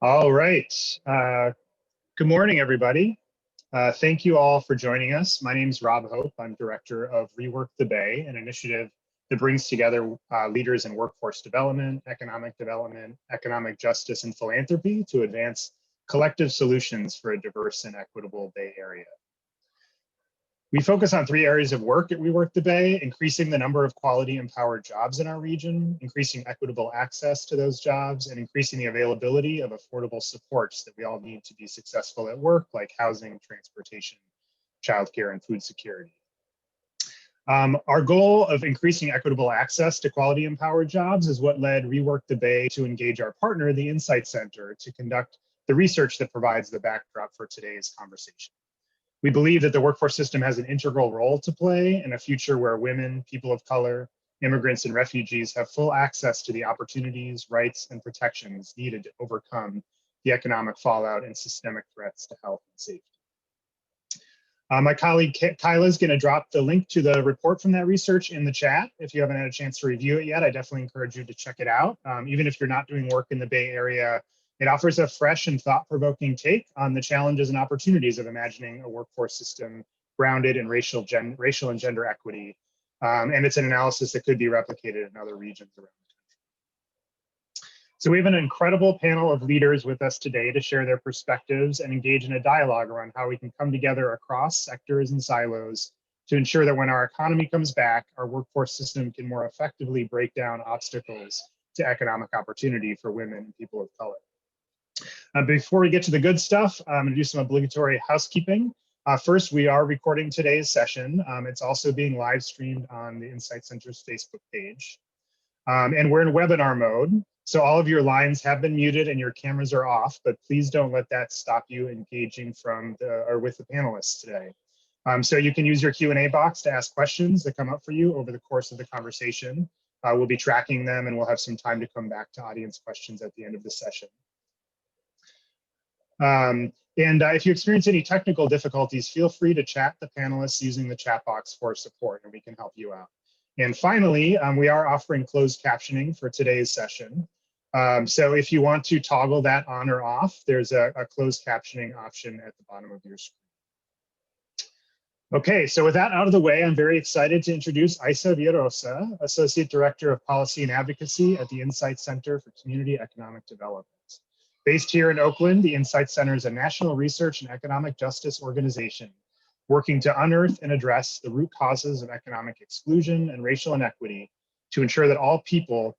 All right. Good morning, everybody. Thank you all for joining us. My name is Rob Hope. I'm director of ReWork The Bay, an initiative that brings together leaders in workforce development, economic justice, and philanthropy to advance collective solutions for a diverse and equitable Bay Area. We focus on 3 areas of work at ReWork The Bay: increasing the number of quality empowered jobs in our region, increasing equitable access to those jobs, and increasing the availability of affordable supports that we all need to be successful at work, like housing, transportation, childcare, and food security. Our goal of increasing equitable access to quality empowered jobs is what led ReWork The Bay to engage our partner, the Insight Center, to conduct the research that provides the backdrop for today's conversation. We believe that the workforce system has an integral role to play in a future where women, people of color, immigrants, and refugees have full access to the opportunities, rights, and protections needed to overcome the economic fallout and systemic threats to health and safety. My colleague Kyla is going to drop the link to the report from that research in the chat. If you haven't had a chance to review it yet, I definitely encourage you to check it out. Even if you're not doing work in the Bay Area, it offers a fresh and thought-provoking take on the challenges and opportunities of imagining a workforce system grounded in racial and gender equity. And it's an analysis that could be replicated in other regions around the country. So we have an incredible panel of leaders with us today to share their perspectives and engage in a dialogue around how we can come together across sectors and silos to ensure that when our economy comes back, our workforce system can more effectively break down obstacles to economic opportunity for women and people of color. Before we get to the good stuff, I'm going to do some obligatory housekeeping. First, we are recording today's session. It's also being live streamed on the Insight Center's Facebook page. And we're in webinar mode, so all of your lines have been muted and your cameras are off, but please don't let that stop you engaging with the panelists today. So you can use your Q&A box to ask questions that come up for you over the course of the conversation. We'll be tracking them and we'll have some time to come back to audience questions at the end of the session. If you experience any technical difficulties, feel free to chat the panelists using the chat box for support, and we can help you out. And finally, we are offering closed captioning for today's session. So if you want to toggle that on or off, there's a closed captioning option at the bottom of your screen. Okay, so with that out of the way, I'm very excited to introduce Isa Villarosa, Associate Director of Policy and Advocacy at the Insight Center for Community Economic Development. Based here in Oakland, the Insight Center is a national research and economic justice organization working to unearth and address the root causes of economic exclusion and racial inequity to ensure that all people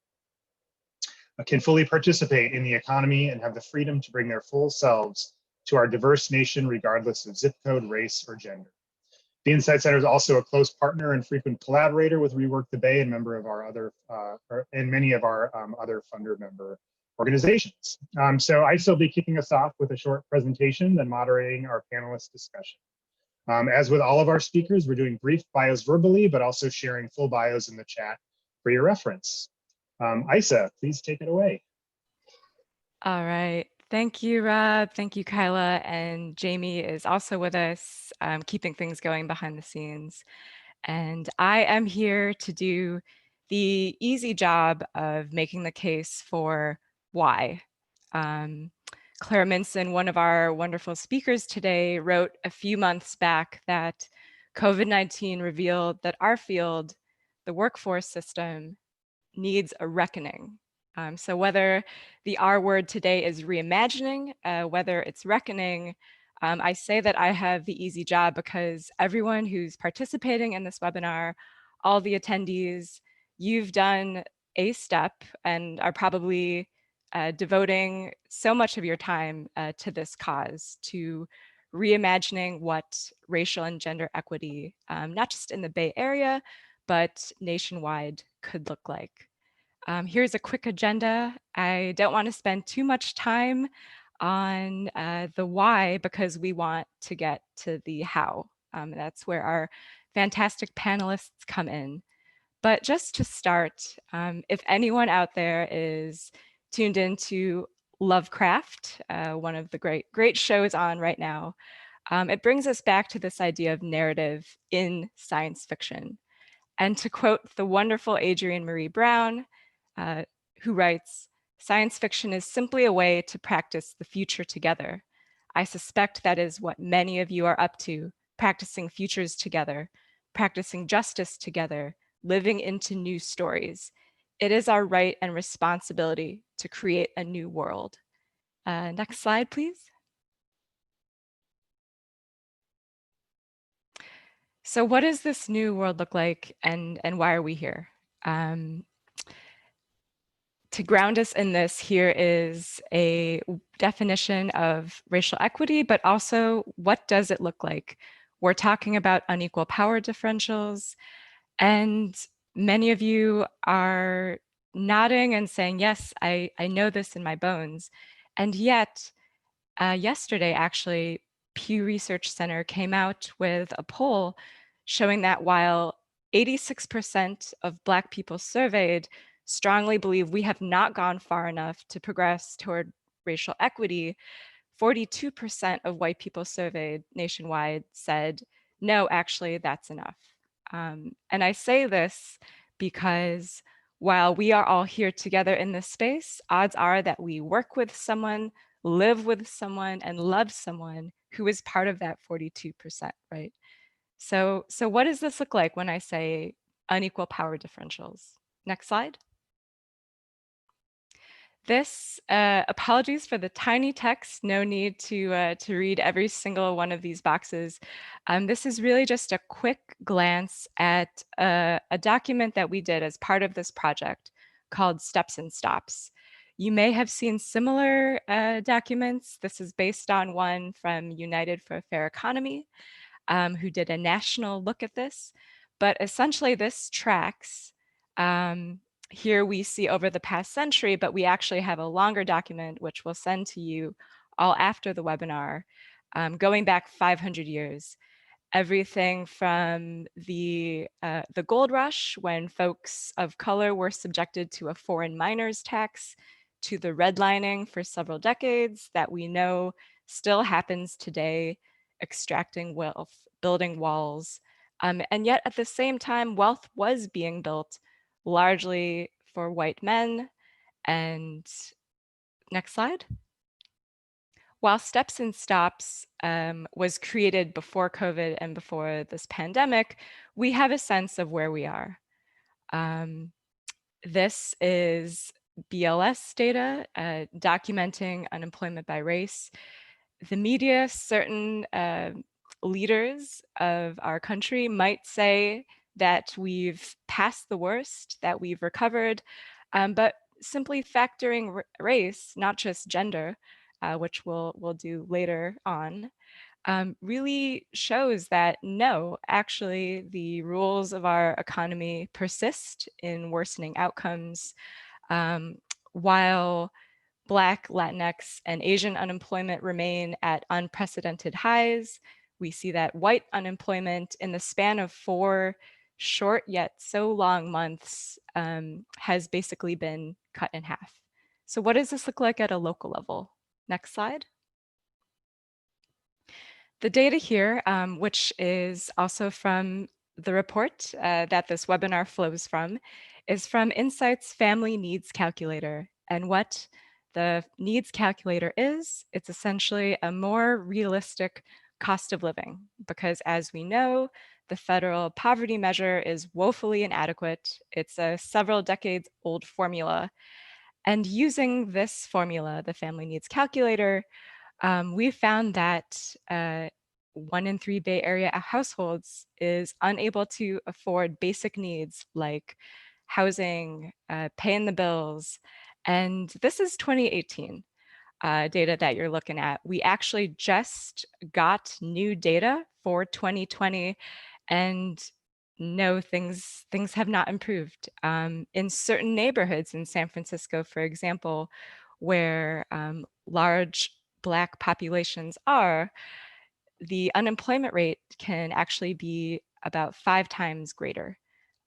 can fully participate in the economy and have the freedom to bring their full selves to our diverse nation, regardless of zip code, race, or gender. The Insight Center is also a close partner and frequent collaborator with ReWork The Bay and member of our other, and many of our other funder member organizations. So I shall be kicking us off with a short presentation, then moderating our panelist discussion. As with all of our speakers, we're doing brief bios verbally, but also sharing full bios in the chat for your reference. Isa, please take it away. All right. Thank you, Rob. Thank you, Kyla. And Jamie is also with us, keeping things going behind the scenes. And I am here to do the easy job of making the case for why. Claire Menson, one of our wonderful speakers today, wrote a few months back that COVID-19 revealed that our field, the workforce system, needs a reckoning. So whether the R word today is reimagining, whether it's reckoning, I say that I have the easy job because everyone who's participating in this webinar, all the attendees, you've done a step and are probably devoting so much of your time to this cause, to reimagining what racial and gender equity, not just in the Bay Area, but nationwide could look like. Here's a quick agenda. I don't want to spend too much time on the why because we want to get to the how. That's where our fantastic panelists come in. But just to start, if anyone out there is tuned into Lovecraft, one of the great shows on right now, it brings us back to this idea of narrative in science fiction. And to quote the wonderful Adrienne Marie Brown, who writes, Science fiction is simply a way to practice the future together. I suspect that is what many of you are up to, practicing futures together, practicing justice together, living into new stories. It is our right and responsibility to create a new world. Next slide, please. So what does this new world look like, and why are we here? To ground us in this, here is a definition of racial equity, but also what does it look like? We're talking about unequal power differentials, and many of you are nodding and saying, yes, I know this in my bones. And yet, yesterday, actually, Pew Research Center came out with a poll showing that while 86% of Black people surveyed strongly believe we have not gone far enough to progress toward racial equity, 42% of white people surveyed nationwide said, no, actually, that's enough. And I say this because while we are all here together in this space, odds are that we work with someone, live with someone, and love someone who is part of that 42%, right? So what does this look like when I say unequal power differentials? Next slide. This, apologies for the tiny text, no need to read every single one of these boxes. This is really just a quick glance at a document that we did as part of this project called Steps and Stops. You may have seen similar documents. This is based on one from United for a Fair Economy, who did a national look at this. But essentially this tracks here we see over the past century, but we actually have a longer document, which we'll send to you all after the webinar, going back 500 years. Everything from the gold rush, when folks of color were subjected to a foreign miners tax, to the redlining for several decades that we know still happens today, extracting wealth, building walls. And yet at the same time, wealth was being built largely for white men. And next slide. While Steps and Stops was created before COVID and before this pandemic, we have a sense of where we are. This is BLS data documenting unemployment by race. The media, certain leaders of our country might say that we've passed the worst, that we've recovered, but simply factoring race, not just gender, which we'll do later on, really shows that no, actually the rules of our economy persist in worsening outcomes, while Black, Latinx, and Asian unemployment remain at unprecedented highs. We see that white unemployment in the span of 4 short yet so long months has basically been cut in half. So what does this look like at a local level? Next slide. The data here, which is also from the report that this webinar flows from, is from Insight's Family Needs Calculator. And what the needs calculator is, it's essentially a more realistic cost of living, because as we know, the federal poverty measure is woefully inadequate. It's a several decades old formula. And using this formula, the Family Needs Calculator, we found that 1 in 3 Bay Area households is unable to afford basic needs like housing, paying the bills. And this is 2018 data that you're looking at. We actually just got new data for 2020, and no, things have not improved. In certain neighborhoods in San Francisco, for example, where large Black populations are, the unemployment rate can actually be about 5 times greater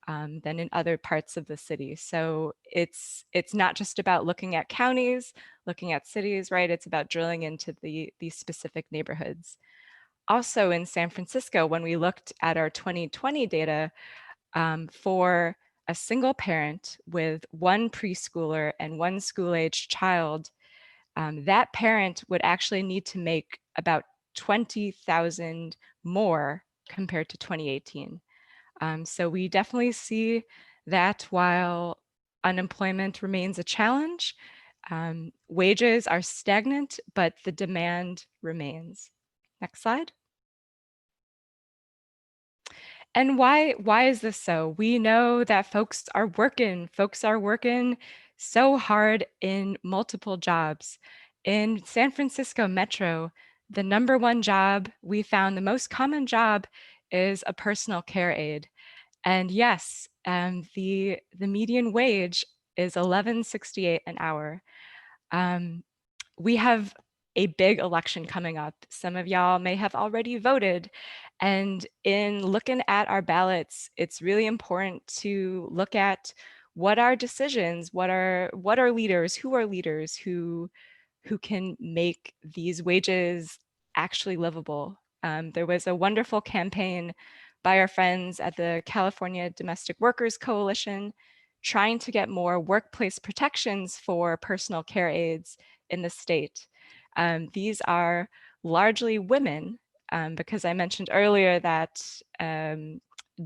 than in other parts of the city. So it's not just about looking at counties, looking at cities, right? It's about drilling into these specific neighborhoods. Also in San Francisco, when we looked at our 2020 data for a single parent with one preschooler and one school-aged child, that parent would actually need to make about 20,000 more compared to 2018. So we definitely see that while unemployment remains a challenge, wages are stagnant, but the demand remains. Next slide. And why is this so? We know that folks are working so hard in multiple jobs. In San Francisco Metro, the #1 job we found, the most common job, is a personal care aide. And yes, the median wage is $11.68 an hour. We have a big election coming up. Some of y'all may have already voted. And in looking at our ballots, it's really important to look at what are decisions, what are leaders, who are leaders who can make these wages actually livable. There was a wonderful campaign by our friends at the California Domestic Workers Coalition trying to get more workplace protections for personal care aides in the state. These are largely women, because I mentioned earlier that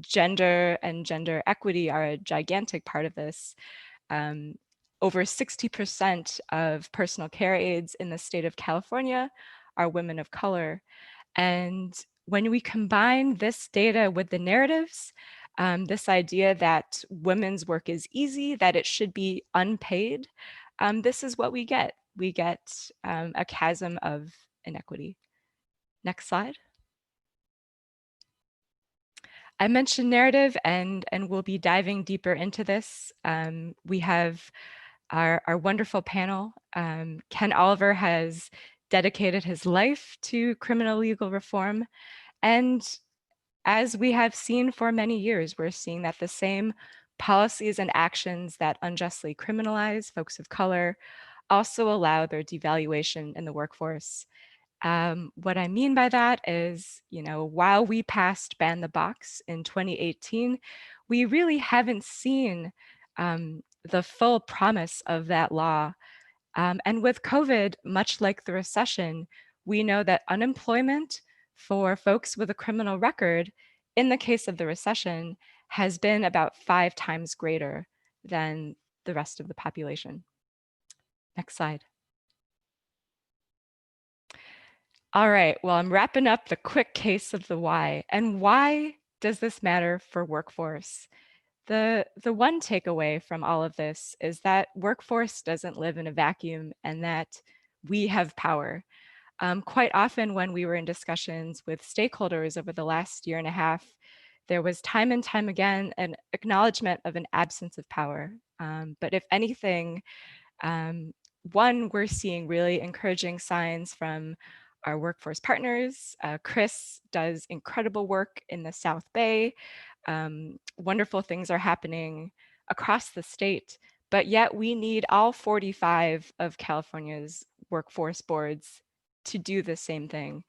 gender and gender equity are a gigantic part of this. Over 60% of personal care aides in the state of California are women of color. And when we combine this data with the narratives, this idea that women's work is easy, that it should be unpaid, this is what we get. We get a chasm of inequity. Next slide. I mentioned narrative, and we'll be diving deeper into this. We have our wonderful panel. Ken Oliver has dedicated his life to criminal legal reform. And as we have seen for many years, we're seeing that the same policies and actions that unjustly criminalize folks of color also allow their devaluation in the workforce. What I mean by that is, while we passed Ban the Box in 2018, we really haven't seen the full promise of that law. And with COVID, much like the recession, we know that unemployment for folks with a criminal record, in the case of the recession, has been about 5 times greater than the rest of the population. Next slide. All right, well, I'm wrapping up the quick case of the why. And why does this matter for workforce? The one takeaway from all of this is that workforce doesn't live in a vacuum and that we have power. Quite often when we were in discussions with stakeholders over the last year and a half, there was time and time again an acknowledgement of an absence of power. But if anything, one, we're seeing really encouraging signs from our workforce partners. Chris does incredible work in the South Bay. Wonderful things are happening across the state, but yet we need all 45 of California's workforce boards to do the same thing.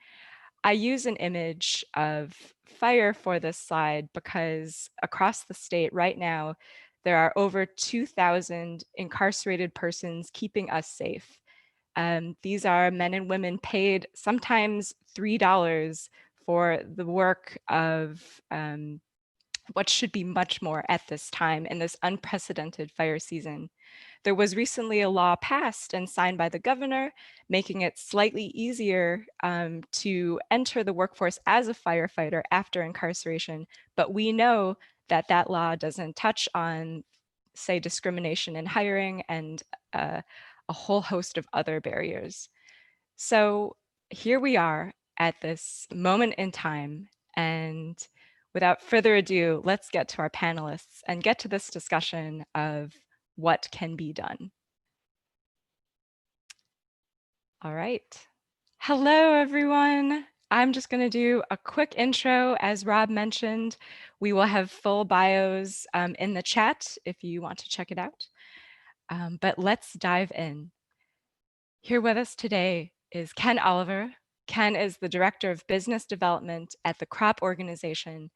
I use an image of fire for this slide because across the state right now, there are over 2,000 incarcerated persons keeping us safe. These are men and women paid sometimes $3 for the work of what should be much more at this time in this unprecedented fire season. There was recently a law passed and signed by the governor, making it slightly easier to enter the workforce as a firefighter after incarceration. But we know that that law doesn't touch on, say, discrimination in hiring and a whole host of other barriers. So here we are at this moment in time, and without further ado, let's get to our panelists and get to this discussion of what can be done. All right. Hello, everyone. I'm just going to do a quick intro. As Rob mentioned, we will have full bios in the chat if you want to check it out. But let's dive in. Here with us today is Ken Oliver, Ken is the Director of Business Development at the CROP Organization,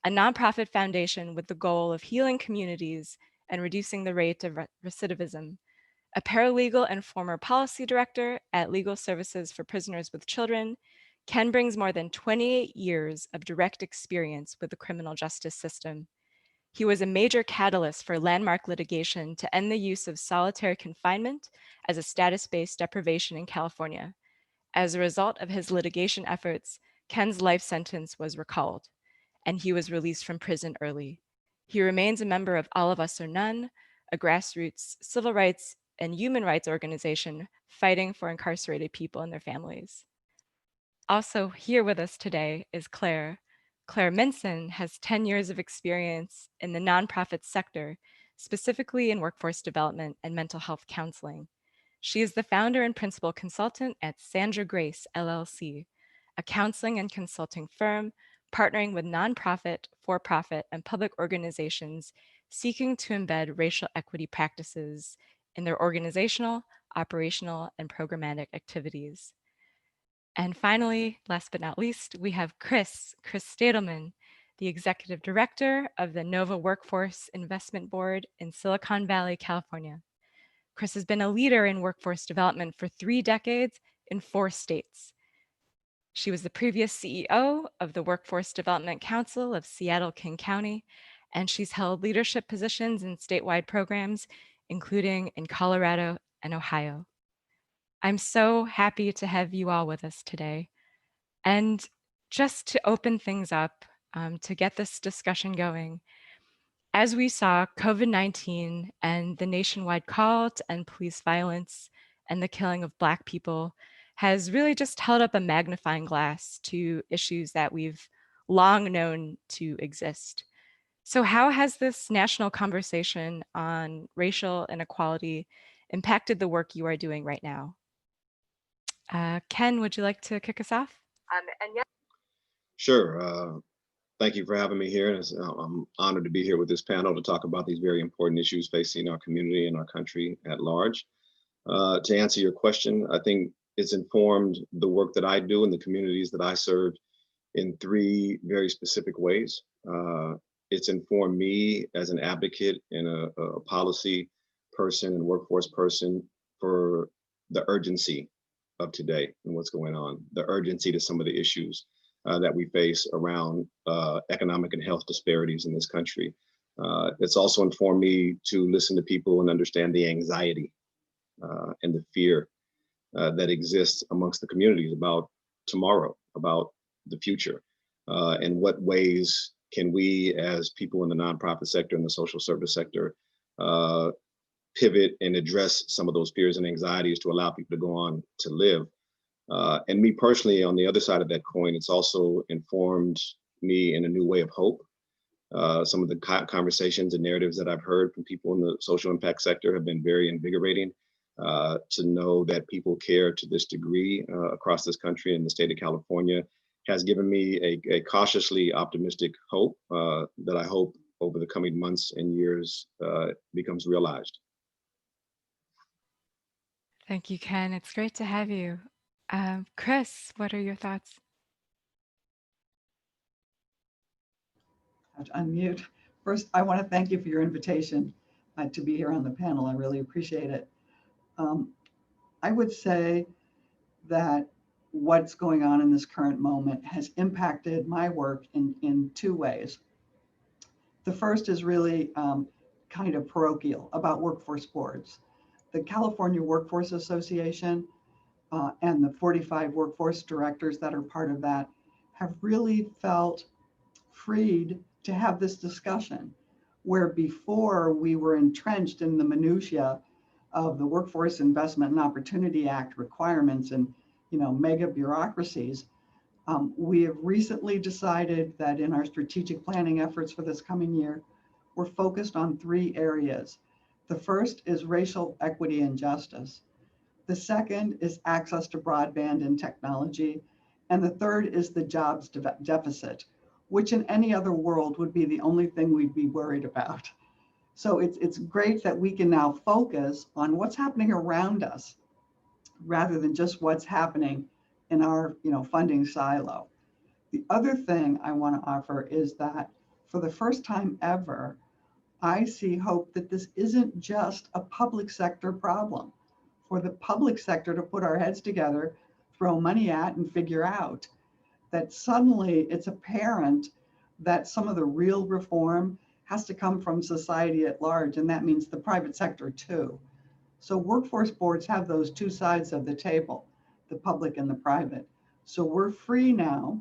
a nonprofit foundation with the goal of healing communities and reducing the rate of recidivism. A paralegal and former policy director at Legal Services for Prisoners with Children, Ken brings more than 28 years of direct experience with the criminal justice system. He was a major catalyst for landmark litigation to end the use of solitary confinement as a status-based deprivation in California. As a result of his litigation efforts, Ken's life sentence was recalled, and he was released from prison early. He remains a member of All of Us or None, a grassroots civil rights and human rights organization fighting for incarcerated people and their families. Also here with us today is Claire. Claire Menson has 10 years of experience in the nonprofit sector, specifically in workforce development and mental health counseling. She is the founder and principal consultant at Sandra Grace, LLC, a counseling and consulting firm partnering with nonprofit, for-profit, and public organizations seeking to embed racial equity practices in their organizational, operational, and programmatic activities. And finally, last but not least, we have Chris Stadleman, the Executive Director of the Nova Workforce Investment Board in Silicon Valley, California. Chris has been a leader in workforce development for 3 decades in 4 states. She was the previous CEO of the Workforce Development Council of Seattle-King County, and she's held leadership positions in statewide programs, including in Colorado and Ohio. I'm so happy to have you all with us today. And just to open things up, to get this discussion going, as we saw COVID-19 and the nationwide call to end police violence and the killing of Black people has really just held up a magnifying glass to issues that we've long known to exist. So how has this national conversation on racial inequality impacted the work you are doing right now? Ken, would you like to kick us off? Sure. Thank you for having me here. I'm honored to be here with this panel to talk about these very important issues facing our community and our country at large. To answer your question, I think it's informed the work that I do in the communities that I serve in 3 very specific ways. It's informed me as an advocate and a policy person and workforce person for the urgency of today and what's going on, the urgency to some of the issues that we face around economic and health disparities in this country. It's also informed me to listen to people and understand the anxiety and the fear that exists amongst the communities about tomorrow, about the future, and what ways can we as people in the nonprofit sector and the social service sector pivot and address some of those fears and anxieties to allow people to go on to live. And me personally, on the other side of that coin, it's also informed me in a new way of hope. Some of the conversations and narratives that I've heard from people in the social impact sector have been very invigorating. To know that people care to this degree across this country and the state of California has given me a cautiously optimistic hope that I hope over the coming months and years becomes realized. Thank you, Ken. It's great to have you. Chris, what are your thoughts? I have to unmute. First, I want to thank you for your invitation to be here on the panel. I really appreciate it. I would say that what's going on in this current moment has impacted my work in 2 ways. The first is really kind of parochial about workforce boards. The California Workforce Association and the 45 workforce directors that are part of that have really felt freed to have this discussion, where before we were entrenched in the minutia of the Workforce Investment and Opportunity Act requirements and mega bureaucracies. We have recently decided that in our strategic planning efforts for this coming year, we're focused on 3 areas. The first is racial equity and justice. The second is access to broadband and technology. And the third is the jobs deficit, which in any other world would be the only thing we'd be worried about. So it's great that we can now focus on what's happening around us rather than just what's happening in our funding silo. The other thing I want to offer is that for the first time ever, I see hope that this isn't just a public sector problem. For the public sector to put our heads together, throw money at, and figure out that suddenly it's apparent that some of the real reform has to come from society at large, and that means the private sector too. So workforce boards have those two sides of the table, the public and the private. So we're free now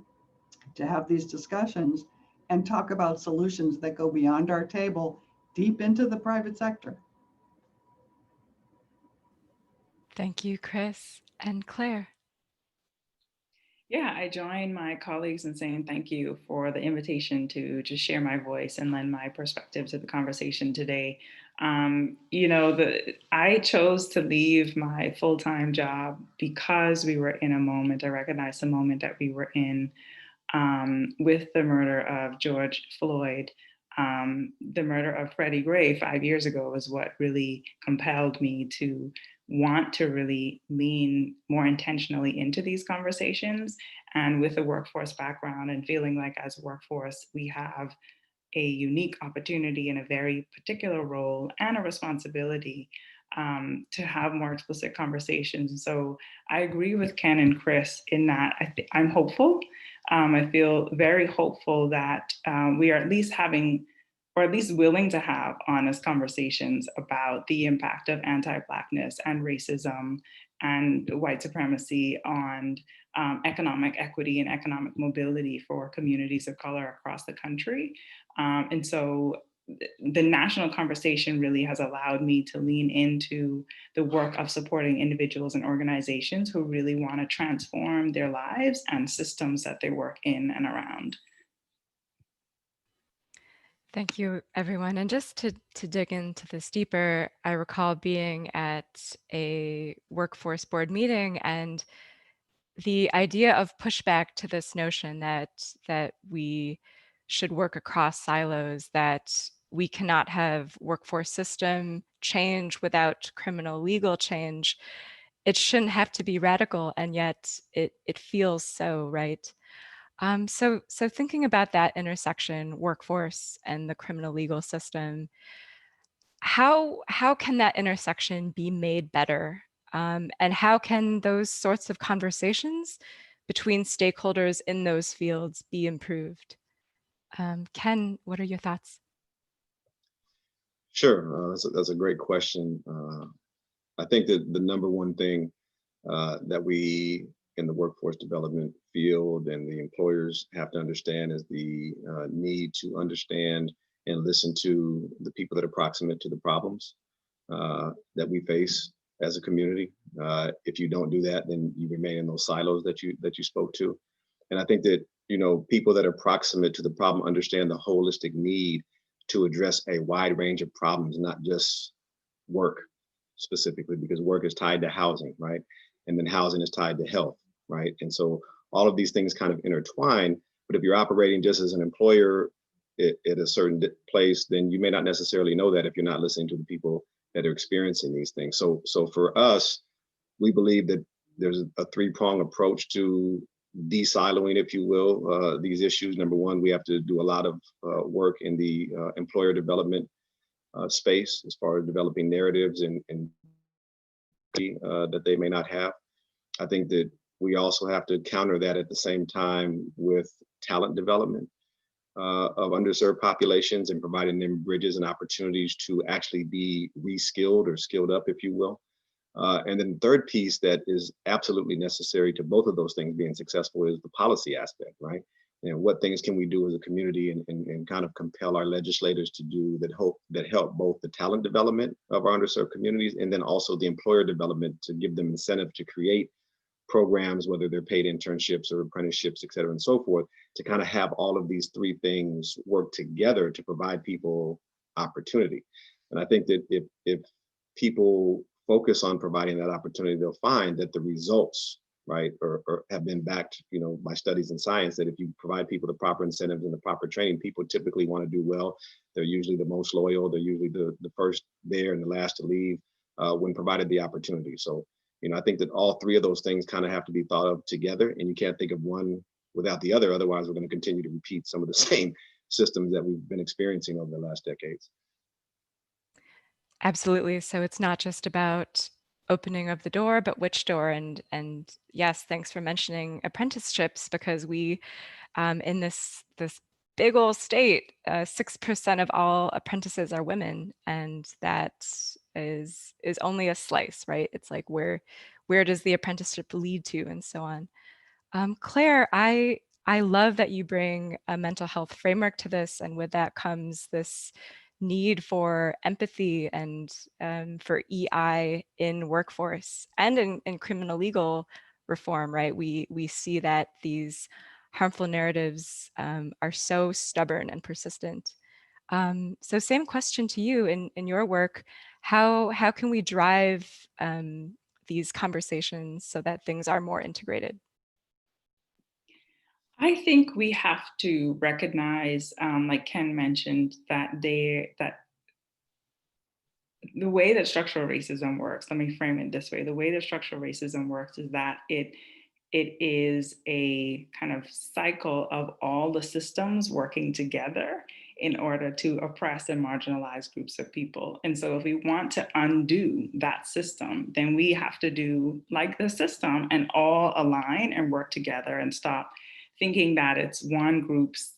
to have these discussions and talk about solutions that go beyond our table, deep into the private sector. Thank you, Chris and Claire. Yeah, I join my colleagues in saying thank you for the invitation to just share my voice and lend my perspective to the conversation today. I chose to leave my full-time job because we were in a moment, I recognized the moment that we were in with the murder of George Floyd. The murder of Freddie Gray 5 years ago was what really compelled me to want to really lean more intentionally into these conversations. And with a workforce background and feeling like as a workforce, we have a unique opportunity and a very particular role and a responsibility to have more explicit conversations. So I agree with Ken and Chris in that I'm hopeful. I feel very hopeful that we are at least having, or at least willing to have, honest conversations about the impact of anti-blackness and racism and white supremacy on economic equity and economic mobility for communities of color across the country. And so the national conversation really has allowed me to lean into the work of supporting individuals and organizations who really want to transform their lives and systems that they work in and around. Thank you, everyone. And just to dig into this deeper, I recall being at a workforce board meeting, and the idea of pushback to this notion that we should work across silos, that we cannot have workforce system change without criminal legal change. It shouldn't have to be radical, and yet it feels so, right? So thinking about that intersection, workforce and the criminal legal system, how can that intersection be made better? And how can those sorts of conversations between stakeholders in those fields be improved? Ken, what are your thoughts? Sure, that's a great question. I think that the number one thing that we in the workforce development field and the employers have to understand is the need to understand and listen to the people that are proximate to the problems that we face as a community. If you don't do that, then you remain in those silos that you spoke to. And I think that people that are proximate to the problem understand the holistic need to address a wide range of problems, not just work specifically, because work is tied to housing, right? And then housing is tied to health, right? And so all of these things kind of intertwine. But if you're operating just as an employer at a certain place, then you may not necessarily know that if you're not listening to the people that are experiencing these things. So for us, we believe that there's a three-pronged approach to de-siloing, if you will, these issues. Number one, we have to do a lot of work in the employer development space as far as developing narratives and that they may not have. I think that we also have to counter that at the same time with talent development of underserved populations and providing them bridges and opportunities to actually be reskilled or skilled up, if you will. And then the third piece that is absolutely necessary to both of those things being successful is the policy aspect, right? And what things can we do as a community and kind of compel our legislators to do that help both the talent development of our underserved communities and then also the employer development to give them incentive to create programs, whether they're paid internships or apprenticeships, et cetera, and so forth, to kind of have all of these three things work together to provide people opportunity. And I think that if people focus on providing that opportunity, they'll find that the results, right, or have been backed, by studies in science, that if you provide people the proper incentives and the proper training, people typically want to do well. They're usually the most loyal. They're usually the first there and the last to leave when provided the opportunity. So I think that all three of those things kind of have to be thought of together, and you can't think of one without the other. Otherwise, we're going to continue to repeat some of the same systems that we've been experiencing over the last decades. Absolutely. So it's not just about opening of the door, but which door. And yes, thanks for mentioning apprenticeships, because we in this big old state, 6% of all apprentices are women, and that is only a slice, right? It's like where does the apprenticeship lead to, and so on. Claire, I love that you bring a mental health framework to this, and with that comes this need for empathy and for EI in workforce and in criminal legal reform, right? We see that these harmful narratives are so stubborn and persistent. So same question to you in your work, how can we drive these conversations so that things are more integrated? I think we have to recognize, like Ken mentioned, that the way that structural racism works, let me frame it this way. The way that structural racism works is that it is a kind of cycle of all the systems working together in order to oppress and marginalize groups of people. And so if we want to undo that system, then we have to do like the system and all align and work together and stop thinking that it's one group's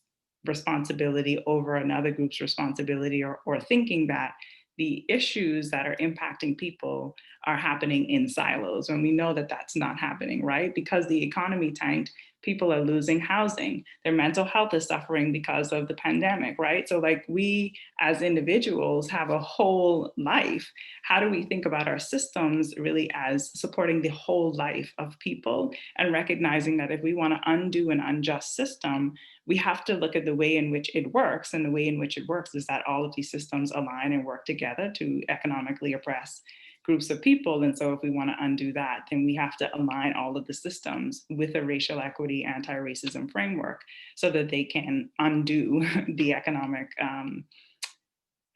responsibility over another group's responsibility, or thinking that the issues that are impacting people are happening in silos, when we know that that's not happening, right? Because the economy tanked, people are losing housing, their mental health is suffering because of the pandemic, right? So like, we as individuals have a whole life. How do we think about our systems really as supporting the whole life of people, and recognizing that if we want to undo an unjust system, we have to look at the way in which it works. And the way in which it works is that all of these systems align and work together to economically oppress groups of people. And so if we want to undo that, then we have to align all of the systems with a racial equity, anti-racism framework, so that they can undo the economic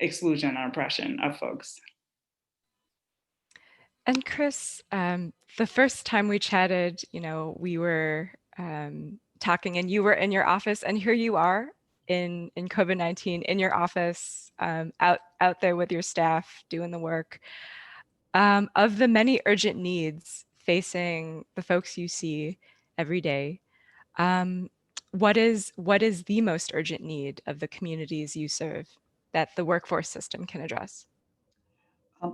exclusion or oppression of folks. And Chris, the first time we chatted, we were talking, and you were in your office, and here you are in COVID-19 in your office, out there with your staff doing the work. Of the many urgent needs facing the folks you see every day, what is the most urgent need of the communities you serve that the workforce system can address?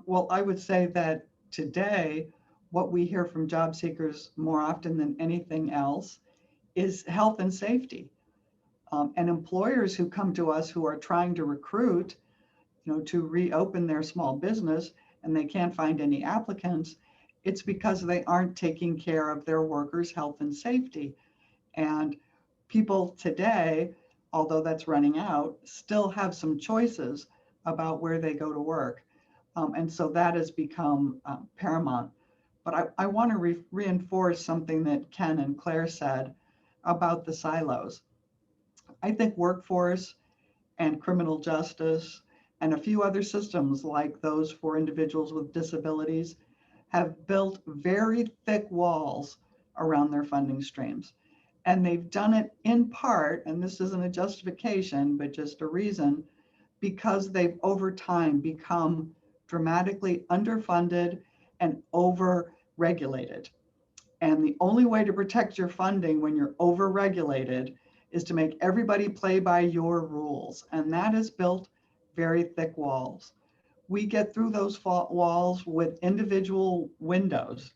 Well, I would say that today, what we hear from job seekers more often than anything else is health and safety. And employers who come to us who are trying to recruit, to reopen their small business, and they can't find any applicants, it's because they aren't taking care of their workers' health and safety. And people today, although that's running out, still have some choices about where they go to work. And so that has become paramount. But I want to reinforce something that Ken and Claire said about the silos. I think workforce and criminal justice and a few other systems like those for individuals with disabilities have built very thick walls around their funding streams. And they've done it in part, and this isn't a justification, but just a reason, because they've over time become dramatically underfunded and over-regulated. And the only way to protect your funding when you're over-regulated is to make everybody play by your rules. And that has built very thick walls. We get through those walls with individual windows.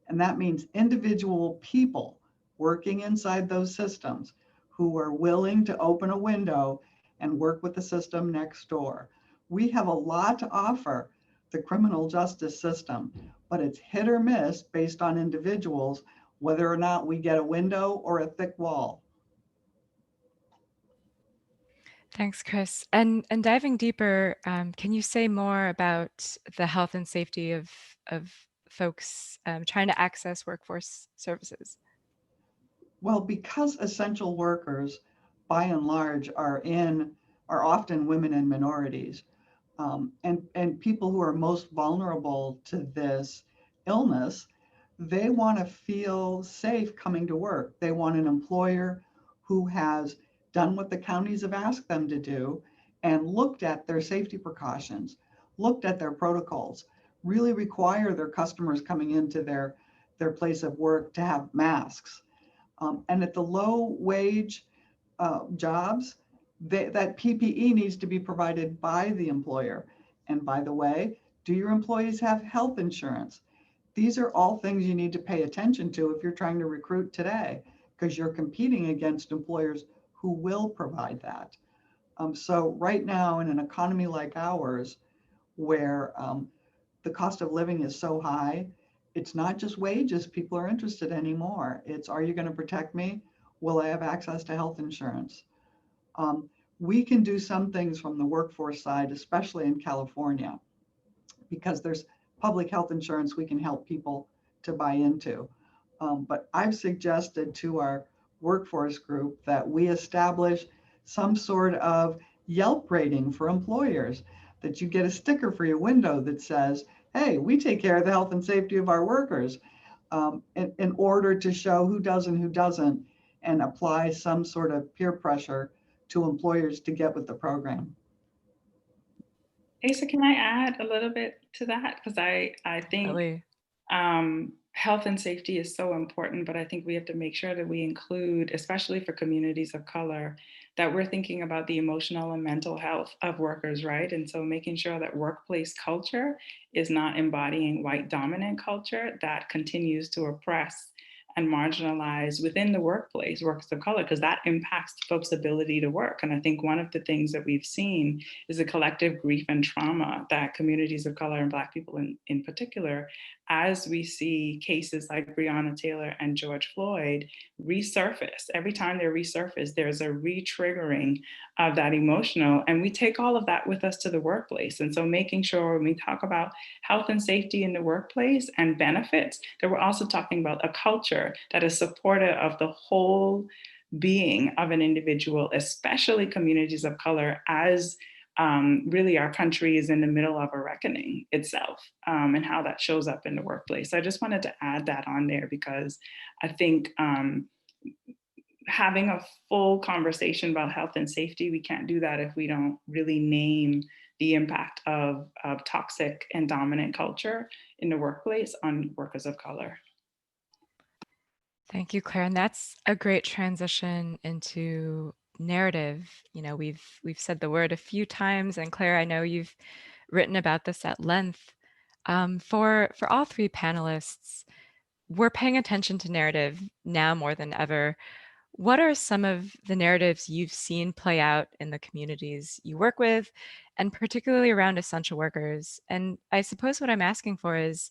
And that means individual people working inside those systems who are willing to open a window and work with the system next door. We have a lot to offer the criminal justice system, but it's hit or miss based on individuals, whether or not we get a window or a thick wall. Thanks, Chris. And diving deeper, can you say more about the health and safety of folks trying to access workforce services? Well, because essential workers, by and large, are often women and minorities, and people who are most vulnerable to this illness they want to feel safe coming to work. They want an employer who has done what the counties have asked them to do and looked at their safety precautions, looked at their protocols, really require their customers coming into their place of work to have masks. And at the low wage jobs, that PPE needs to be provided by the employer. And by the way, do your employees have health insurance? These are all things you need to pay attention to if you're trying to recruit today, because you're competing against employers who will provide that. So right now, in an economy like ours, where the cost of living is so high, it's not just wages people are interested in anymore. It's, are you going to protect me? Will I have access to health insurance? We can do some things from the workforce side, especially in California, because there's public health insurance we can help people to buy into. But I've suggested to our workforce group that we establish some sort of Yelp rating for employers, that you get a sticker for your window that says, hey, we take care of the health and safety of our workers, in order to show who does and who doesn't, and apply some sort of peer pressure to employers to get with the program. Asa, can I add a little bit to that? Because I think Really? health and safety is so important, but I think we have to make sure that we include, especially for communities of color, that we're thinking about the emotional and mental health of workers, right? And so making sure that workplace culture is not embodying white dominant culture that continues to oppress and marginalize within the workplace workers of color, because that impacts folks' ability to work. And I think one of the things that we've seen is the collective grief and trauma that communities of color and Black people in particular, as we see cases like Breonna Taylor and George Floyd resurface. Every time they resurface, there's a re-triggering of that emotional, and we take all of that with us to the workplace. And so making sure when we talk about health and safety in the workplace and benefits, that we're also talking about a culture that is supportive of the whole being of an individual, especially communities of color, as really our country is in the middle of a reckoning itself, and how that shows up in the workplace. So I just wanted to add that on there, because I think having a full conversation about health and safety, we can't do that if we don't really name the impact of toxic and dominant culture in the workplace on workers of color. Thank you, Claire. And that's a great transition into narrative. You know, we've said the word a few times, and Claire, I know you've written about this at length. For all three panelists, we're paying attention to narrative now more than ever. What are some of the narratives you've seen play out in the communities you work with, and particularly around essential workers? And I suppose what I'm asking for is,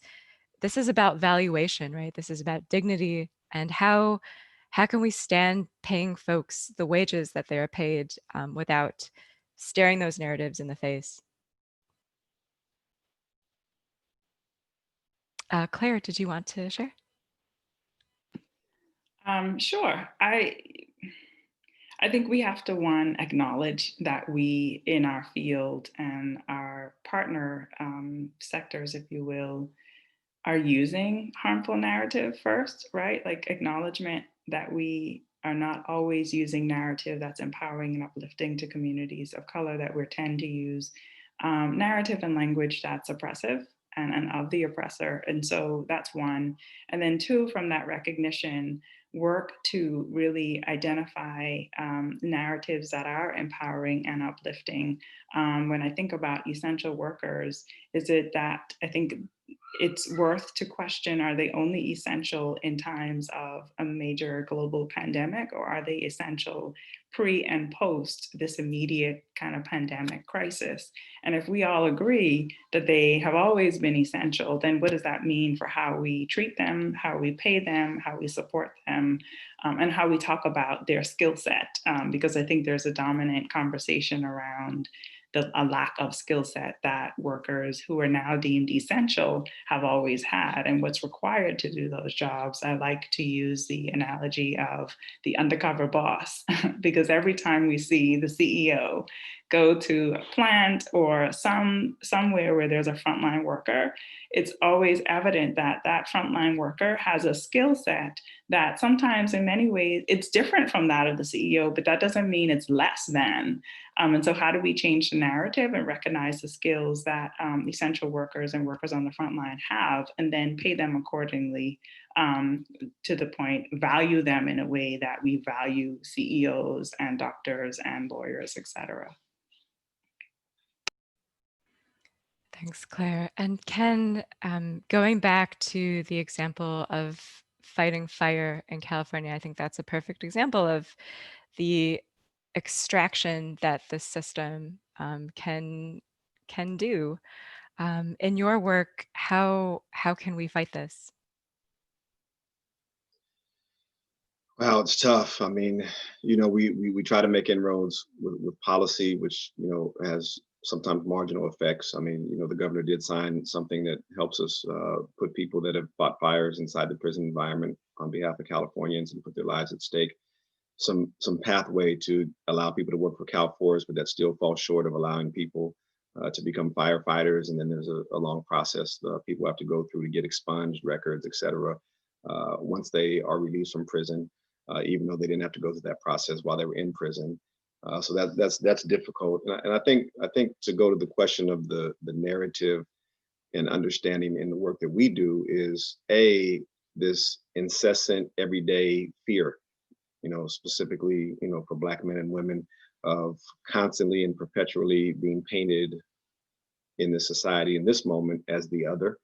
this is about valuation, right? This is about dignity, and how can we stand paying folks the wages that they are paid without staring those narratives in the face? Claire, did you want to share? Sure. I think we have to, one, acknowledge that we in our field and our partner sectors, if you will, are using harmful narrative first, right? Like acknowledgement that we are not always using narrative that's empowering and uplifting to communities of color, that we tend to use narrative and language that's oppressive and of the oppressor. And so that's one. And then two, from that recognition, work to really identify narratives that are empowering and uplifting. When I think about essential workers, is it that I think it's worth to question, are they only essential in times of a major global pandemic, or are they essential pre and post this immediate kind of pandemic crisis? And if we all agree that they have always been essential, then what does that mean for how we treat them, how we pay them, how we support them, and how we talk about their skill set? Because I think there's a dominant conversation around a lack of skill set that workers who are now deemed essential have always had, and what's required to do those jobs. I like to use the analogy of the undercover boss, because every time we see the CEO go to a plant or somewhere where there's a frontline worker, it's always evident that that frontline worker has a skill set that sometimes in many ways it's different from that of the CEO, but that doesn't mean it's less than. And so how do we change the narrative and recognize the skills that essential workers and workers on the front line have, and then pay them accordingly, to the point, value them in a way that we value CEOs and doctors and lawyers, et cetera. Thanks, Claire. And Ken, going back to the example of fighting fire in California, I think that's a perfect example of the extraction that the system can do. In your work, how can we fight this? Well, it's tough. I mean, we try to make inroads with policy, which, has sometimes marginal effects. I mean, the governor did sign something that helps us put people that have fought fires inside the prison environment on behalf of Californians and put their lives at stake. Some pathway to allow people to work for CalFORS, but that still falls short of allowing people to become firefighters. And then there's a long process people have to go through to get expunged records, et cetera, once they are released from prison, even though they didn't have to go through that process while they were in prison. So that's difficult. And I think to go to the question of the narrative and understanding in the work that we do is this incessant everyday fear, specifically, for Black men and women, of constantly and perpetually being painted in this society in this moment as the other,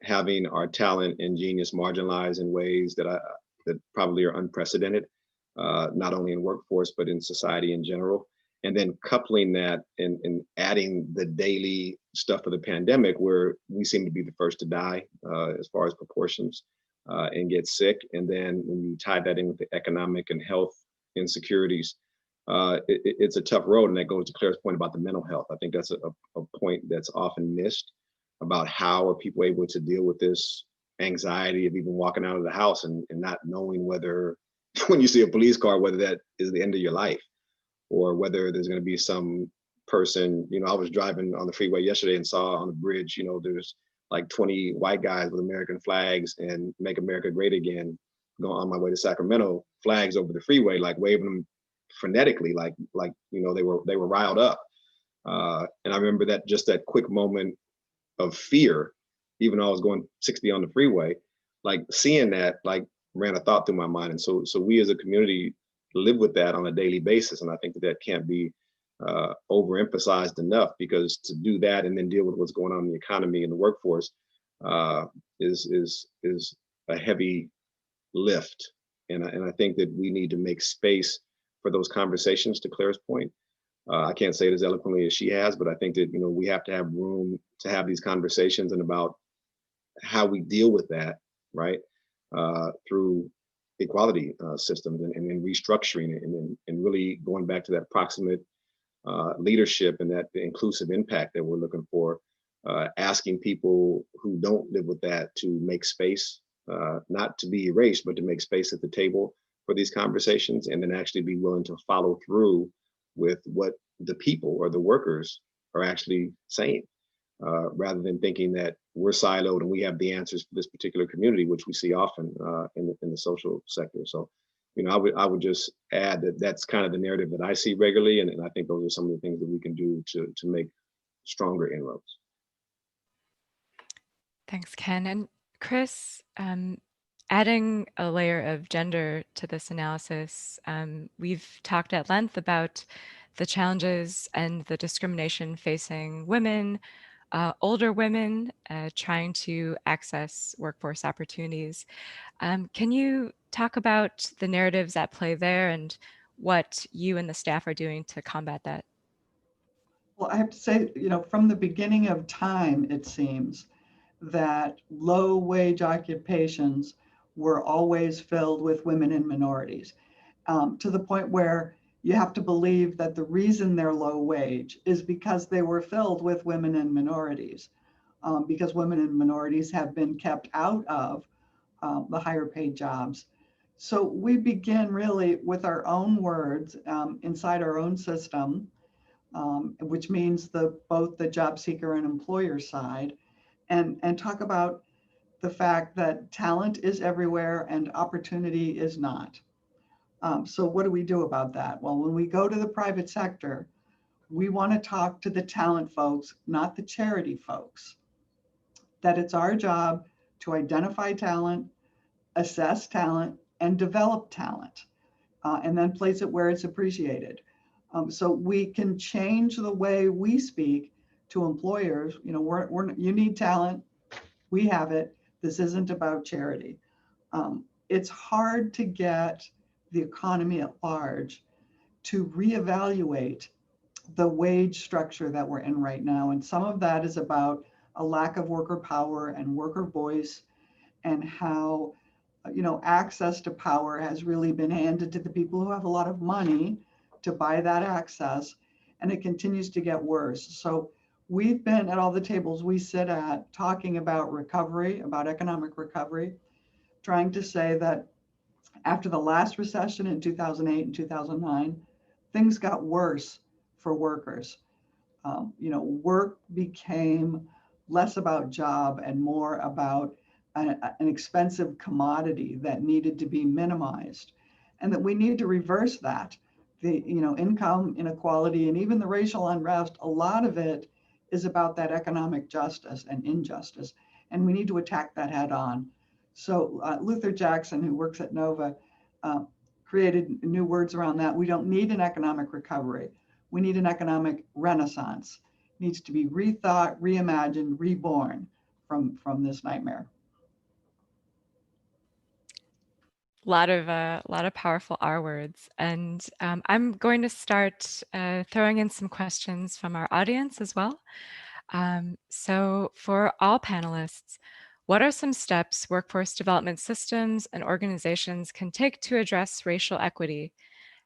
having our talent and genius marginalized in ways that probably are unprecedented, not only in workforce, but in society in general. And then coupling that and adding the daily stuff of the pandemic, where we seem to be the first to die as far as proportions, and get sick. And then when you tie that in with the economic and health insecurities, it's a tough road. And that goes to Claire's point about the mental health. I think that's a point that's often missed about how are people able to deal with this anxiety of even walking out of the house and not knowing whether, when you see a police car, whether that is the end of your life or whether there's going to be some person. I was driving on the freeway yesterday and saw on the bridge, there's like 20 white guys with American flags and Make America Great Again, going on my way to Sacramento, flags over the freeway, like waving them frenetically, like they were riled up. And I remember that quick moment of fear, even though I was going 60 on the freeway, like seeing that, like ran a thought through my mind. And so we as a community live with that on a daily basis. And I think that can't be overemphasized enough, because to do that and then deal with what's going on in the economy and the workforce is a heavy lift. And I think that we need to make space for those conversations, to Claire's point. I can't say it as eloquently as she has, but I think that, we have to have room to have these conversations and about how we deal with that, right? Through equality systems and restructuring it, and really going back to that proximate leadership and that the inclusive impact that we're looking for, asking people who don't live with that to make space, not to be erased, but to make space at the table for these conversations, and then actually be willing to follow through with what the people or the workers are actually saying, rather than thinking that we're siloed and we have the answers for this particular community, which we see often in the social sector. So, I would just add that that's kind of the narrative that I see regularly, and I think those are some of the things that we can do to make stronger inroads. Thanks, Ken. And Chris, adding a layer of gender to this analysis, we've talked at length about the challenges and the discrimination facing women, older women trying to access workforce opportunities. Can you talk about the narratives at play there and what you and the staff are doing to combat that? Well, I have to say, from the beginning of time, it seems that low wage occupations were always filled with women and minorities, to the point where you have to believe that the reason they're low wage is because they were filled with women and minorities, because women and minorities have been kept out of the higher paid jobs. So we begin really with our own words inside our own system, which means both the job seeker and employer side, and talk about the fact that talent is everywhere and opportunity is not. So what do we do about that? Well, when we go to the private sector, we want to talk to the talent folks, not the charity folks. That it's our job to identify talent, assess talent, and develop talent, and then place it where it's appreciated. So we can change the way we speak to employers. You know, you need talent, we have it. This isn't about charity. It's hard to get the economy at large to reevaluate the wage structure that we're in right now. And some of that is about a lack of worker power and worker voice, and how, you know, access to power has really been handed to the people who have a lot of money to buy that access, and it continues to get worse. So we've been at all the tables we sit at talking about recovery, about economic recovery, trying to say that after the last recession in 2008 and 2009, things got worse for workers. You know, work became less about job and more about an expensive commodity that needed to be minimized, and that we need to reverse that. The, you know, income inequality and even the racial unrest, a lot of it is about that economic justice and injustice, and we need to attack that head on. So Luther Jackson, who works at Nova, created new words around that. We don't need an economic recovery. We need an economic renaissance. It needs to be rethought, reimagined, reborn from this nightmare. A lot of powerful R words, and I'm going to start throwing in some questions from our audience as well. So for all panelists, what are some steps workforce development systems and organizations can take to address racial equity?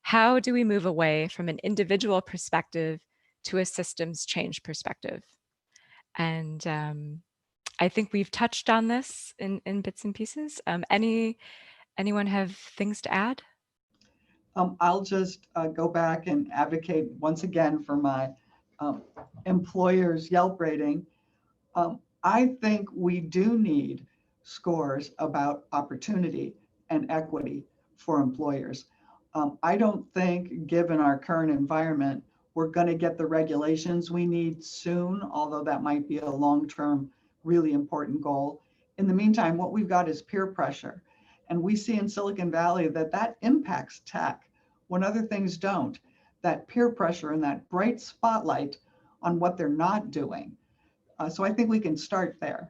How do we move away from an individual perspective to a systems change perspective? And I think we've touched on this in bits and pieces. Anyone have things to add? I'll just go back and advocate once again for my employer's Yelp rating. I think we do need scores about opportunity and equity for employers. I don't think, given our current environment, we're going to get the regulations we need soon, although that might be a long-term, really important goal. In the meantime, what we've got is peer pressure. And we see in Silicon Valley that impacts tech when other things don't. That peer pressure and that bright spotlight on what they're not doing. So I think we can start there.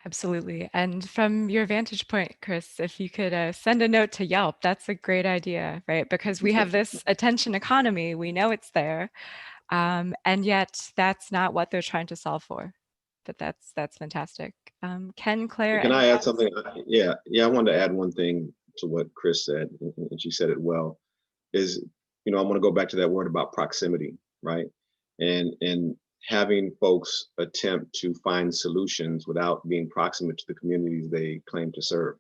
Absolutely. And from your vantage point, Chris, if you could send a note to Yelp, that's a great idea, right? Because we have this attention economy, we know it's there, and yet that's not what they're trying to solve for. But that's fantastic. Ken, Claire, Can I any add thoughts? something? Yeah, I wanted to add one thing to what Chris said, and she said it well, is, you know, I want to go back to that word about proximity, right? And having folks attempt to find solutions without being proximate to the communities they claim to serve.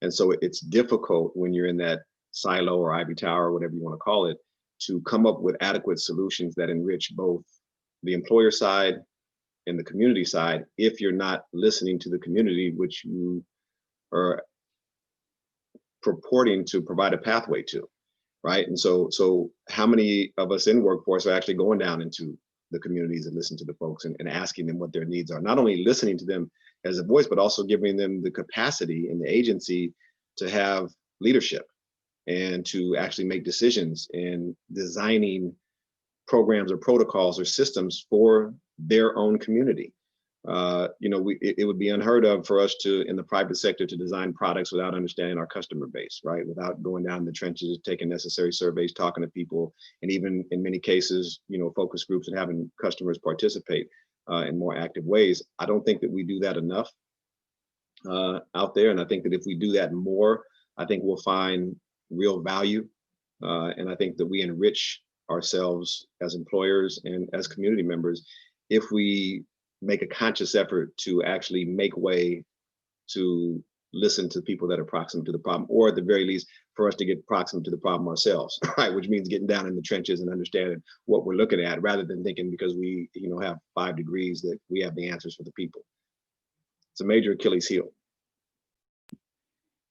And so it's difficult when you're in that silo or ivory tower, or whatever you want to call it, to come up with adequate solutions that enrich both the employer side and the community side if you're not listening to the community, which you are purporting to provide a pathway to, right? And so how many of us in workforce are actually going down into the communities and listening to the folks and asking them what their needs are, not only listening to them as a voice, but also giving them the capacity and the agency to have leadership and to actually make decisions in designing programs or protocols or systems for their own community. You know, it would be unheard of for us to, in the private sector, to design products without understanding our customer base, right? Without going down the trenches, taking necessary surveys, talking to people, and even in many cases, you know, focus groups and having customers participate in more active ways. I don't think that we do that enough out there. And I think that if we do that more, I think we'll find real value. And I think that we enrich ourselves as employers and as community members if we make a conscious effort to actually make way to listen to people that are proximate to the problem, or at the very least, for us to get proximate to the problem ourselves, right? Which means getting down in the trenches and understanding what we're looking at, rather than thinking because we, have 5 degrees that we have the answers for the people. It's a major Achilles heel.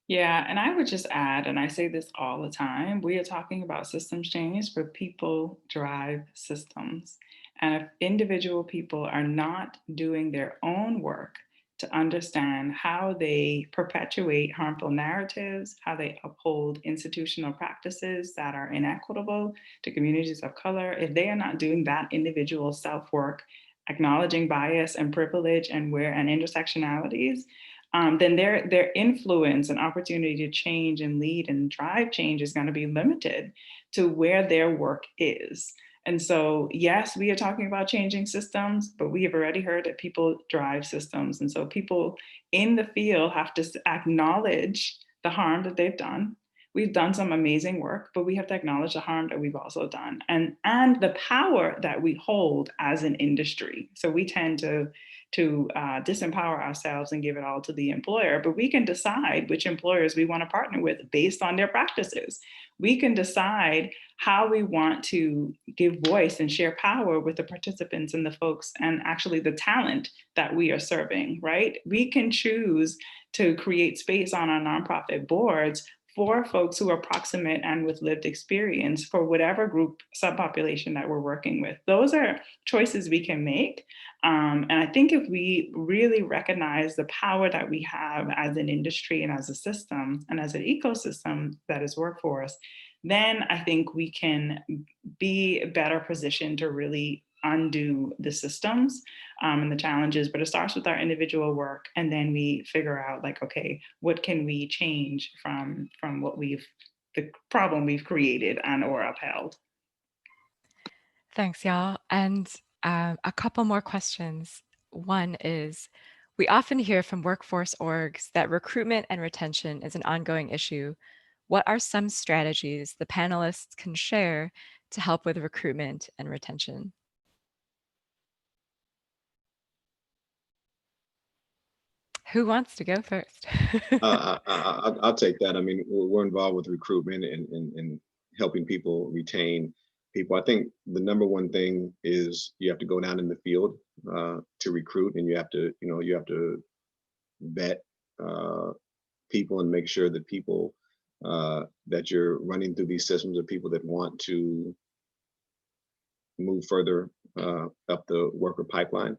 Yeah, and I would just add, and I say this all the time, we are talking about systems change, but people drive systems. And if individual people are not doing their own work to understand how they perpetuate harmful narratives, how they uphold institutional practices that are inequitable to communities of color, if they are not doing that individual self-work, acknowledging bias and privilege and intersectionalities, then their influence and opportunity to change and lead and drive change is going to be limited to where their work is. And so, yes, we are talking about changing systems, but we have already heard that people drive systems. And so people in the field have to acknowledge the harm that they've done. We've done some amazing work, but we have to acknowledge the harm that we've also done, and the power that we hold as an industry. So we tend to disempower ourselves and give it all to the employer, but we can decide which employers we want to partner with based on their practices. We can decide how we want to give voice and share power with the participants and the folks and actually the talent that we are serving, right? We can choose to create space on our nonprofit boards for folks who are proximate and with lived experience for whatever group subpopulation that we're working with. Those are choices we can make. And I think if we really recognize the power that we have as an industry and as a system and as an ecosystem that is workforce, then I think we can be better positioned to really undo the systems and the challenges. But it starts with our individual work, and then we figure out, like, okay, what can we change from what the problem we've created and or upheld. Thanks, y'all. And a couple more questions. One is, we often hear from workforce orgs that recruitment and retention is an ongoing issue. What are some strategies the panelists can share to help with recruitment and retention? Who wants to go first? I'll take that. I mean, we're involved with recruitment and helping people retain people. I think the number one thing is you have to go down in the field to recruit, and you have to vet people and make sure that people that you're running through these systems are people that want to move further up the worker pipeline.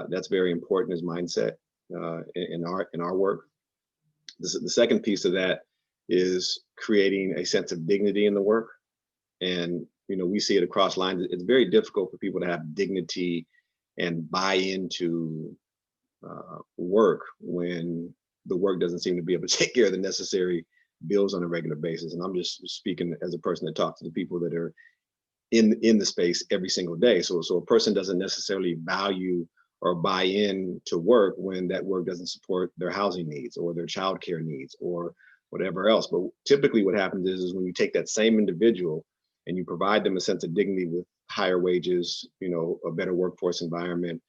That's very important as mindset in our work. The second piece of that is creating a sense of dignity in the work. And we see it across lines. It's very difficult for people to have dignity and buy into work when the work doesn't seem to be able to take care of the necessary bills on a regular basis. And I'm just speaking as a person that talks to the people that are in the space every single day. So a person doesn't necessarily value or buy in to work when that work doesn't support their housing needs or their childcare needs or whatever else. But typically what happens is when you take that same individual and you provide them a sense of dignity with higher wages, a better workforce environment,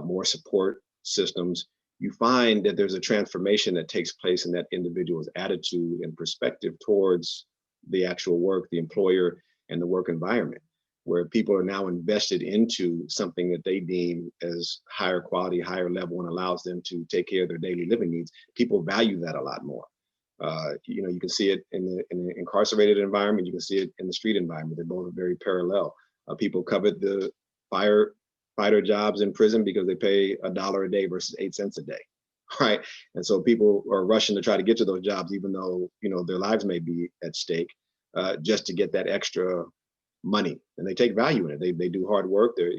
more support systems, you find that there's a transformation that takes place in that individual's attitude and perspective towards the actual work, the employer, and the work environment, where people are now invested into something that they deem as higher quality, higher level, and allows them to take care of their daily living needs. People value that a lot more. You can see it in the incarcerated environment. You can see it in the street environment. They're both very parallel. People covet the firefighter jobs in prison because they pay $1 a day versus 8 cents a day, right? And so people are rushing to try to get to those jobs, even though their lives may be at stake, just to get that extra money. And they take value in it. They do hard work. They're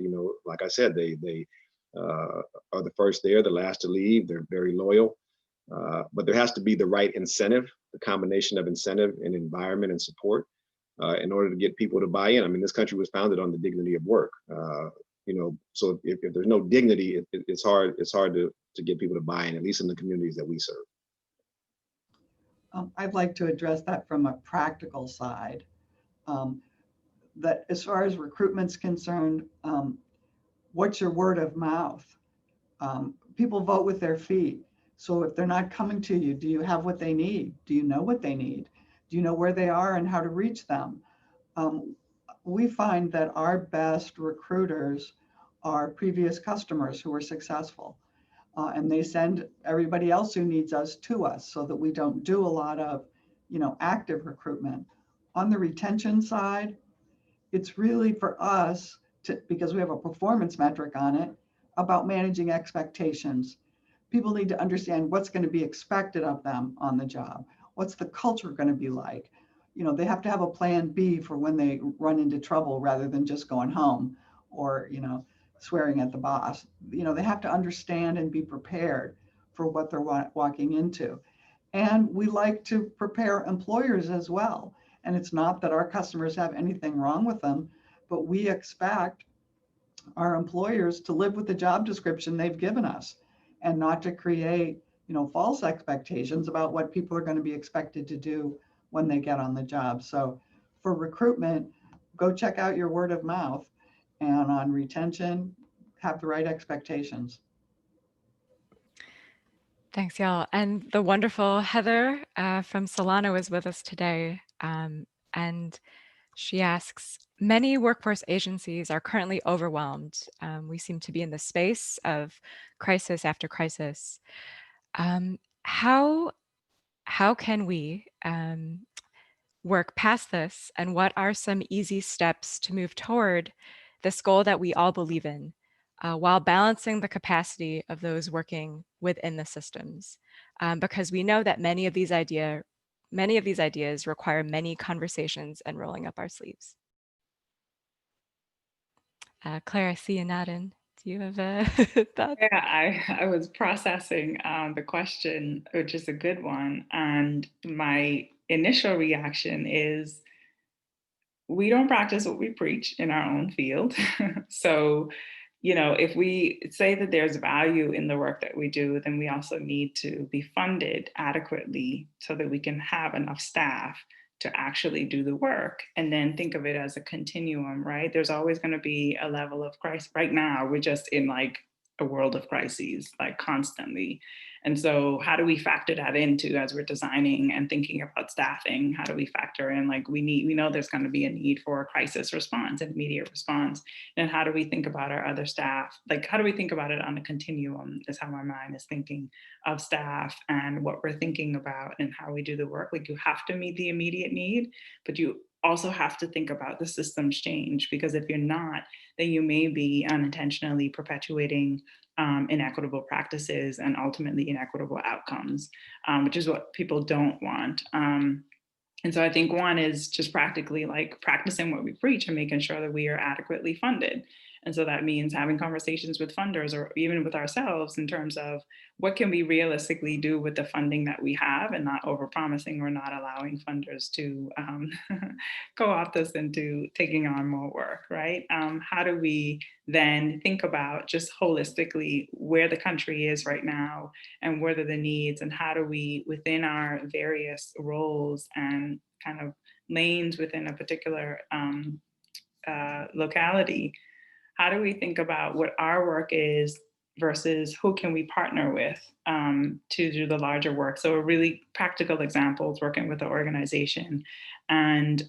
like I said, they are the first there, the last to leave. They're very loyal. But there has to be the right incentive, the combination of incentive and environment and support in order to get people to buy in. I mean, this country was founded on the dignity of work. So if there's no dignity, it's hard to get people to buy in, at least in the communities that we serve. I'd like to address that from a practical side. That as far as recruitment's concerned, what's your word of mouth? People vote with their feet. So if they're not coming to you, do you have what they need? Do you know what they need? Do you know where they are and how to reach them? We find that our best recruiters are previous customers who are successful. And they send everybody else who needs us to us so that we don't do a lot of, active recruitment. On the retention side, it's really for us to, because we have a performance metric on it, about managing expectations. People need to understand what's going to be expected of them on the job. What's the culture going to be like? They have to have a plan B for when they run into trouble rather than just going home or, swearing at the boss. They have to understand and be prepared for what they're walking into. And we like to prepare employers as well. And it's not that our customers have anything wrong with them, but we expect our employers to live with the job description they've given us and not to create, false expectations about what people are going to be expected to do when they get on the job. So for recruitment, go check out your word of mouth, and on retention, have the right expectations. Thanks, y'all. And the wonderful Heather from Solano is with us today. And she asks, many workforce agencies are currently overwhelmed. We seem to be in the space of crisis after crisis. How can we work past this? And what are some easy steps to move toward this goal that we all believe in, while balancing the capacity of those working within the systems? Because we know that many of these ideas require many conversations and rolling up our sleeves. Claire, I see you nodding. Do you have a thought? Yeah, I was processing the question, which is a good one. And my initial reaction is, we don't practice what we preach in our own field. So, if we say that there's value in the work that we do, then we also need to be funded adequately so that we can have enough staff to actually do the work, and then think of it as a continuum, right? There's always going to be a level of crisis. Right now, we're just in like a world of crises, like constantly. And so how do we factor that into as we're designing and thinking about staffing? How do we factor in, like, we know there's going to be a need for a crisis response and immediate response. And how do we think about our other staff? Like, how do we think about it on a continuum is how my mind is thinking of staff and what we're thinking about and how we do the work. Like, you have to meet the immediate need, but you also have to think about the systems change, because if you're not, then you may be unintentionally perpetuating inequitable practices and ultimately inequitable outcomes, which is what people don't want. And so I think one is just practically like practicing what we preach and making sure that we are adequately funded. And so that means having conversations with funders or even with ourselves in terms of what can we realistically do with the funding that we have, and not overpromising or not allowing funders to co-opt us into taking on more work, right? How do we then think about just holistically where the country is right now and what are the needs, and how do we, within our various roles and kind of lanes within a particular locality, how do we think about what our work is versus who can we partner with to do the larger work? So a really practical example is working with an organization, and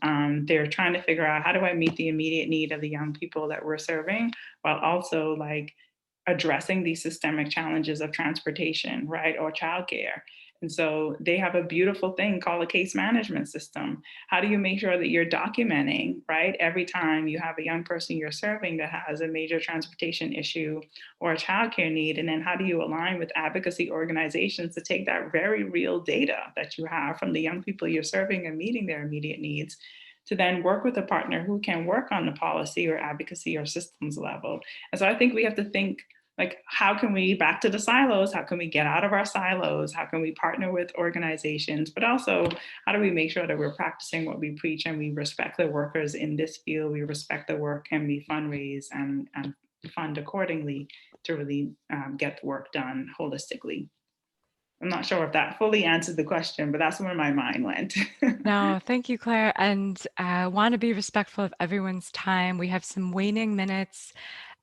they're trying to figure out, how do I meet the immediate need of the young people that we're serving, while also like addressing these systemic challenges of transportation, right, or childcare. And so they have a beautiful thing called a case management system. How do you make sure that you're documenting, right, every time you have a young person you're serving that has a major transportation issue or a childcare need? And then how do you align with advocacy organizations to take that very real data that you have from the young people you're serving and meeting their immediate needs, to then work with a partner who can work on the policy or advocacy or systems level? And so I think we have to think, like, how can we, back to the silos, how can we get out of our silos? How can we partner with organizations? But also, how do we make sure that we're practicing what we preach and we respect the workers in this field, we respect the work, and we fundraise and fund accordingly to really get the work done holistically? I'm not sure if that fully answered the question, but that's where my mind went. No, thank you, Claire. And I want to be respectful of everyone's time. We have some waning minutes.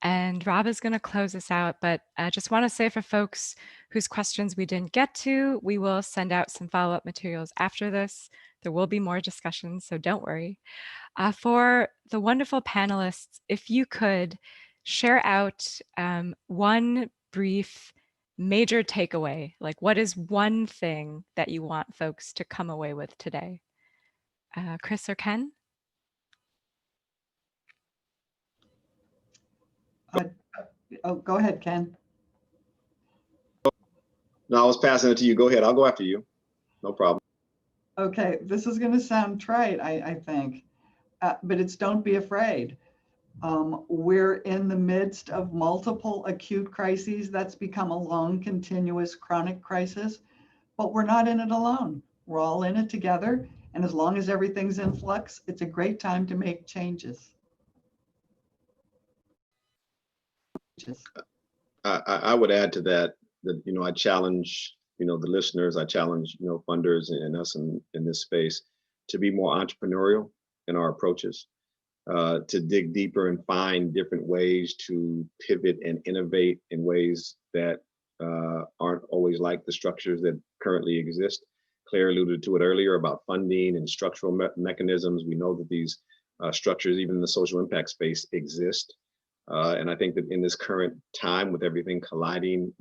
And Rob is going to close us out, but I just want to say for folks whose questions we didn't get to, we will send out some follow-up materials after this. There will be more discussions, so don't worry. For the wonderful panelists, if you could share out one brief major takeaway, like what is one thing that you want folks to come away with today? Chris or Ken? Oh, go ahead, Ken. No, I was passing it to you. Go ahead. I'll go after you. No problem. Okay, this is going to sound trite, I think, but it's don't be afraid. We're in the midst of multiple acute crises that's become a long, continuous, chronic crisis, but we're not in it alone. We're all in it together. And as long as everything's in flux, it's a great time to make changes. I would add to that, I challenge, the listeners, I challenge, funders and us in this space to be more entrepreneurial in our approaches, to dig deeper and find different ways to pivot and innovate in ways that aren't always like the structures that currently exist. Claire alluded to it earlier about funding and structural mechanisms. We know that these structures, even in the social impact space, exist. And I think that in this current time, with everything colliding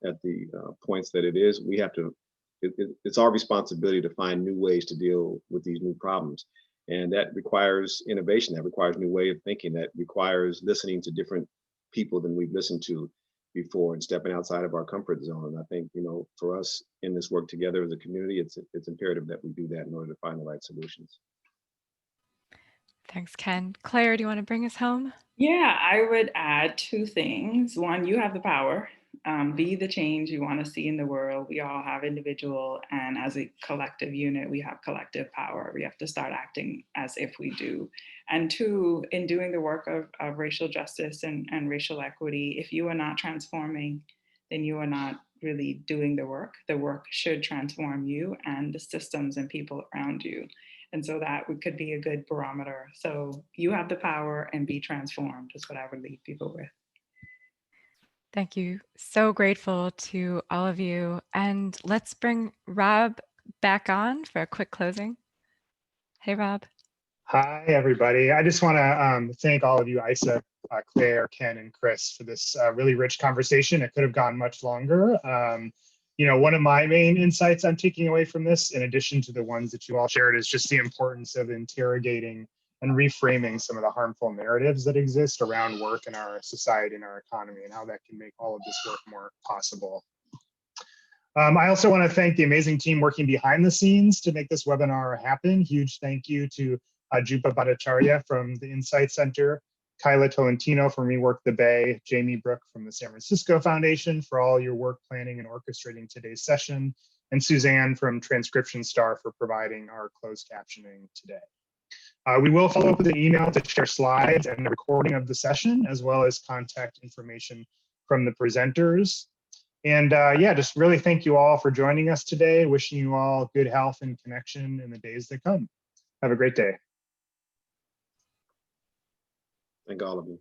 at the points that it is, we have to, it's our responsibility to find new ways to deal with these new problems. And that requires innovation, that requires a new way of thinking, that requires listening to different people than we've listened to before and stepping outside of our comfort zone. And I think, for us in this work together as a community, it's imperative that we do that in order to find the right solutions. Thanks, Ken. Claire, do you want to bring us home? Yeah, I would add two things. One, you have the power. Be the change you want to see in the world. We all have individual, and as a collective unit, we have collective power. We have to start acting as if we do. And two, in doing the work of racial justice and racial equity, if you are not transforming, then you are not really doing the work. The work should transform you and the systems and people around you. And so that could be a good barometer. So you have the power and be transformed is what I would leave people with. Thank you. So grateful to all of you. And let's bring Rob back on for a quick closing. Hey, Rob. Hi, everybody. I just want to thank all of you, Isa, Claire, Ken, and Chris, for this really rich conversation. It could have gone much longer. One of my main insights I'm taking away from this, in addition to the ones that you all shared, is just the importance of interrogating and reframing some of the harmful narratives that exist around work in our society and our economy, and how that can make all of this work more possible. I also want to thank the amazing team working behind the scenes to make this webinar happen. Huge thank you to Jupa Bhattacharya from the Insight Center, Kyla Tolentino from ReWork The Bay, Jamie Brook from the San Francisco Foundation for all your work planning and orchestrating today's session, and Suzanne from Transcription Star for providing our closed captioning today. We will follow up with an email to share slides and a recording of the session, as well as contact information from the presenters. And just really thank you all for joining us today. Wishing you all good health and connection in the days that come. Have a great day. Thank all of you.